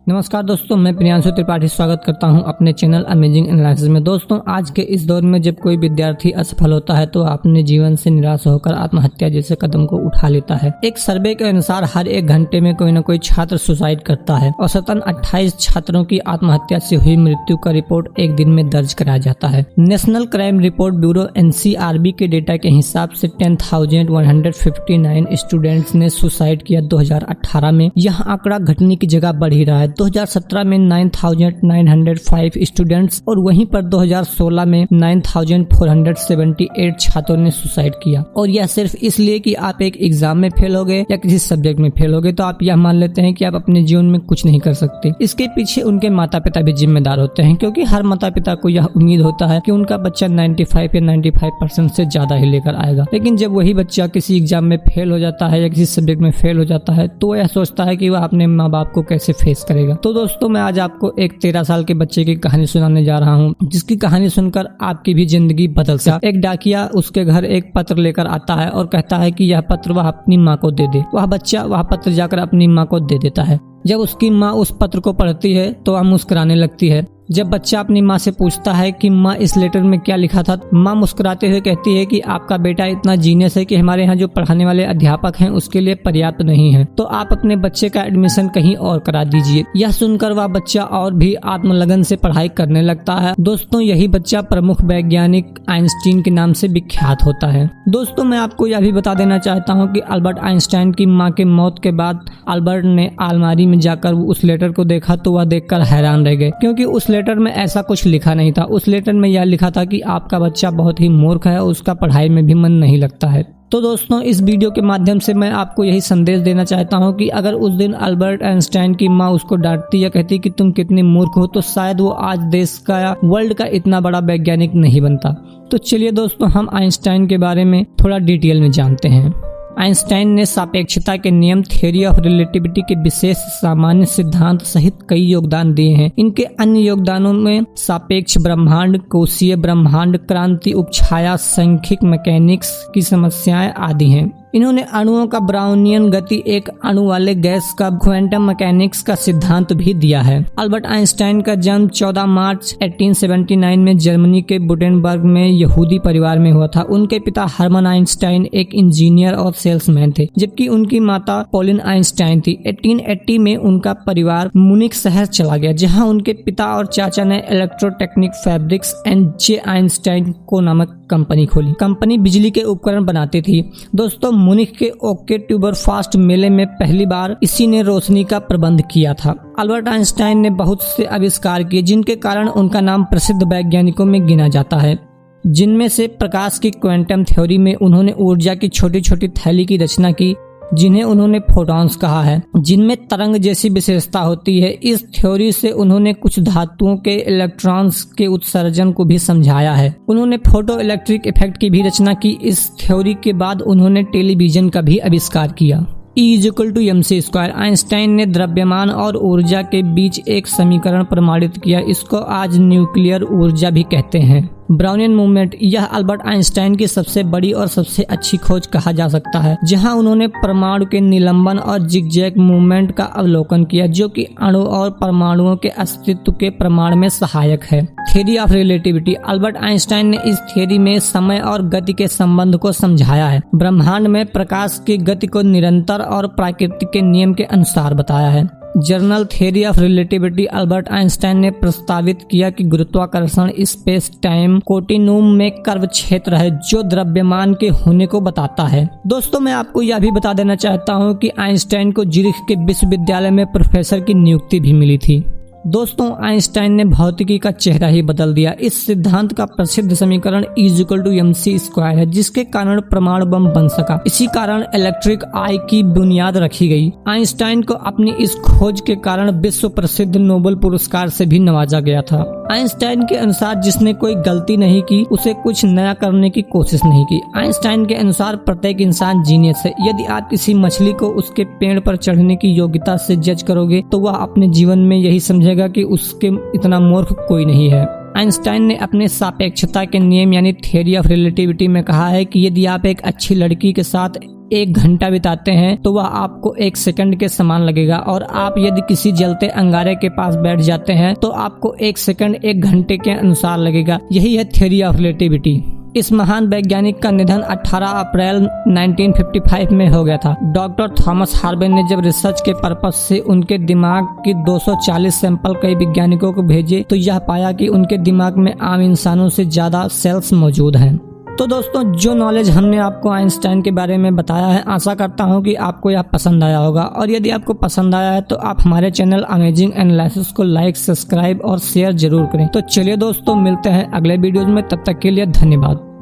नमस्कार दोस्तों, मैं प्रियांशु त्रिपाठी स्वागत करता हूं अपने चैनल अमेजिंग एनालिसिस में। दोस्तों, आज के इस दौर में जब कोई विद्यार्थी असफल होता है तो अपने जीवन से निराश होकर आत्महत्या जैसे कदम को उठा लेता है। एक सर्वे के अनुसार हर एक घंटे में कोई न कोई छात्र सुसाइड करता है। औसतन 28 छात्रों की आत्महत्या से हुई मृत्यु का रिपोर्ट एक दिन में दर्ज कराया जाता है। National crime report bureau NCRB के डेटा के हिसाब से 10,159 स्टूडेंट्स ने सुसाइड किया 2018 में। यह आंकड़ा घटने की जगह बढ़ ही रहा है। 2017 में 9,905 स्टूडेंट्स और वहीं पर 2016 में 9,478 छात्रों ने सुसाइड किया। और यह सिर्फ इसलिए कि आप एक एग्जाम में फेल हो गए या किसी सब्जेक्ट में फेल हो गए तो आप यह मान लेते हैं कि आप अपने जीवन में कुछ नहीं कर सकते। इसके पीछे उनके माता पिता भी जिम्मेदार होते हैं, क्योंकि हर माता पिता को यह उम्मीद होता है कि उनका बच्चा 95 या 95% से ज्यादा ही लेकर आएगा। लेकिन जब वही बच्चा किसी एग्जाम में फेल हो जाता है या किसी सब्जेक्ट में फेल हो जाता है तो यह सोचता है कि वह अपने माँ बाप को कैसे फेस करेगा। तो दोस्तों, मैं आज आपको एक 13 साल के बच्चे की कहानी सुनाने जा रहा हूँ, जिसकी कहानी सुनकर आपकी भी जिंदगी बदल सकती है। एक डाकिया उसके घर एक पत्र लेकर आता है और कहता है कि यह पत्र वह अपनी माँ को दे दे। वह बच्चा वह पत्र जाकर अपनी माँ को दे देता है। जब उसकी माँ उस पत्र को पढ़ती है तो वह मुस्कुराने लगती है। जब बच्चा अपनी माँ से पूछता है कि माँ इस लेटर में क्या लिखा था, माँ मुस्कुराते हुए कहती है कि आपका बेटा इतना जीनियस है कि हमारे यहाँ जो पढ़ाने वाले अध्यापक हैं उसके लिए पर्याप्त नहीं है, तो आप अपने बच्चे का एडमिशन कहीं और करा दीजिए। यह सुनकर वह बच्चा और भी आत्मलगन से पढ़ाई करने लगता है। दोस्तों, यही बच्चा प्रमुख वैज्ञानिक आइंस्टीन के नाम से विख्यात होता है। दोस्तों, मैं आपको यह भी बता देना चाहता हूँ कि अल्बर्ट आइंस्टाइन की माँ के मौत के बाद अल्बर्ट ने अलमारी में जाकर उस लेटर को देखा तो वह देखकर हैरान रह गए, क्योंकि उस लेटर में ऐसा कुछ लिखा नहीं था। उस लेटर में यह लिखा था कि आपका बच्चा बहुत ही मूर्ख है और उसका पढ़ाई में भी मन नहीं लगता है। तो दोस्तों, इस वीडियो के माध्यम से मैं आपको यही संदेश देना चाहता हूं कि अगर उस दिन अल्बर्ट आइंस्टाइन की माँ उसको डांटती या कहती कि तुम कितने मूर्ख हो, तो शायद वो आज देश का या वर्ल्ड का इतना बड़ा वैज्ञानिक नहीं बनता। तो चलिए दोस्तों, हम आइंस्टाइन के बारे में थोड़ा डिटेल में जानते हैं। आइंस्टाइन ने सापेक्षता के नियम, थ्योरी ऑफ रिलेटिविटी के विशेष सामान्य सिद्धांत सहित कई योगदान दिए हैं। इनके अन्य योगदानों में सापेक्ष ब्रह्मांड, कोशीय ब्रह्मांड, क्रांति उपछाया, सांख्यिक मैकेनिक्स की समस्याएं आदि हैं। इन्होंने अणुओं का ब्राउनियन गति, एक अणु वाले गैस का क्वांटम मैकेनिक्स का सिद्धांत भी दिया है। अल्बर्ट आइंस्टाइन का जन्म 14 मार्च 1879 में जर्मनी के बुटेनबर्ग में यहूदी परिवार में हुआ था। उनके पिता हर्मन आइंस्टाइन एक इंजीनियर और सेल्समैन थे, जबकि उनकी माता पॉलिन आइंस्टाइन थी। 1880 में उनका परिवार म्यूनिख शहर चला गया, जहां उनके पिता और चाचा ने इलेक्ट्रोटेक्निक फैब्रिक्स एंड जे आइंस्टाइन को नामक कंपनी खोली। कंपनी बिजली के उपकरण बनाती थी। दोस्तों, म्यूनिख के ओक्टोबरफेस्ट मेले में पहली बार इसी ने रोशनी का प्रबंध किया था। अल्बर्ट आइंस्टाइन ने बहुत से आविष्कार किए, जिनके कारण उनका नाम प्रसिद्ध वैज्ञानिकों में गिना जाता है। जिनमें से प्रकाश की क्वांटम थ्योरी में उन्होंने ऊर्जा की छोटी छोटी थैली की रचना की, जिन्हें उन्होंने फोटॉन्स कहा है, जिनमें तरंग जैसी विशेषता होती है। इस थ्योरी से उन्होंने कुछ धातुओं के इलेक्ट्रॉन्स के उत्सर्जन को भी समझाया है। उन्होंने फोटो इलेक्ट्रिक इफेक्ट की भी रचना की। इस थ्योरी के बाद उन्होंने टेलीविजन का भी आविष्कार किया। E=mc²। आइंस्टाइन ने द्रव्यमान और ऊर्जा के बीच एक समीकरण प्रमाणित किया। इसको आज न्यूक्लियर ऊर्जा भी कहते हैं। ब्राउनियन मूवमेंट, यह अल्बर्ट आइंस्टाइन की सबसे बड़ी और सबसे अच्छी खोज कहा जा सकता है, जहां उन्होंने परमाणु के निलंबन और जिगजैग मूवमेंट का अवलोकन किया, जो कि अणु और परमाणुओं के अस्तित्व के प्रमाण में सहायक है। Theory of relativity, Albert Einstein ने इस थ्योरी में समय और गति के संबंध को समझाया है। ब्रह्मांड में प्रकाश की गति को निरंतर और प्रकृति के नियम के अनुसार बताया है। Journal theory of relativity, Albert Einstein ने प्रस्तावित किया कि गुरुत्वाकर्षण स्पेस टाइम कॉन्टिन्यूम में कर्व क्षेत्र है, जो द्रव्यमान के होने को बताता है। दोस्तों, मैं आपको यह भी बता देना चाहता हूं कि आइंस्टाइन को ज्यूरिख के विश्वविद्यालय में प्रोफेसर की नियुक्ति भी मिली थी। दोस्तों, आइंस्टाइन ने भौतिकी का चेहरा ही बदल दिया। इस सिद्धांत का प्रसिद्ध समीकरण E=mc² है, जिसके कारण परमाणु बम बन सका। इसी कारण इलेक्ट्रिक आई की बुनियाद रखी गई। आइंस्टाइन को अपनी इस खोज के कारण विश्व प्रसिद्ध नोबेल पुरस्कार से भी नवाजा गया था। आइंस्टाइन के अनुसार जिसने कोई गलती नहीं की, उसे कुछ नया करने की कोशिश नहीं की। आइंस्टाइन के अनुसार प्रत्येक इंसान जीनियस है। यदि आप किसी मछली को उसके पेड़ पर चढ़ने की योग्यता से जज करोगे तो वह अपने जीवन में यही समझेगा कि उसके इतना मूर्ख कोई नहीं है। आइंस्टाइन ने अपने सापेक्षता के नियम यानी थ्योरी ऑफ रिलेटिविटी में कहा है कि यदि आप एक अच्छी लड़की के साथ 1 घंटा बिताते हैं तो वह आपको 1 सेकंड के समान लगेगा, और आप यदि किसी जलते अंगारे के पास बैठ जाते हैं तो आपको 1 सेकंड 1 घंटे के अनुसार लगेगा। यही है थ्योरी ऑफ रिलेटिविटी। इस महान वैज्ञानिक का निधन 18 अप्रैल 1955 में हो गया था। डॉक्टर थॉमस हार्वे ने जब रिसर्च के पर्पज से उनके दिमाग की 240 सैंपल कई वैज्ञानिकों को भेजे तो यह पाया कि उनके दिमाग में आम इंसानों से ज्यादा सेल्स मौजूद हैं। तो दोस्तों, जो नॉलेज हमने आपको आइंस्टाइन के बारे में बताया है, आशा करता हूं कि आपको यह पसंद आया होगा। और यदि आपको पसंद आया है तो आप हमारे चैनल अमेजिंग एनालिसिस को लाइक, सब्सक्राइब और शेयर जरूर करें। तो चलिए दोस्तों, मिलते हैं अगले वीडियोज में। तब तक के लिए धन्यवाद।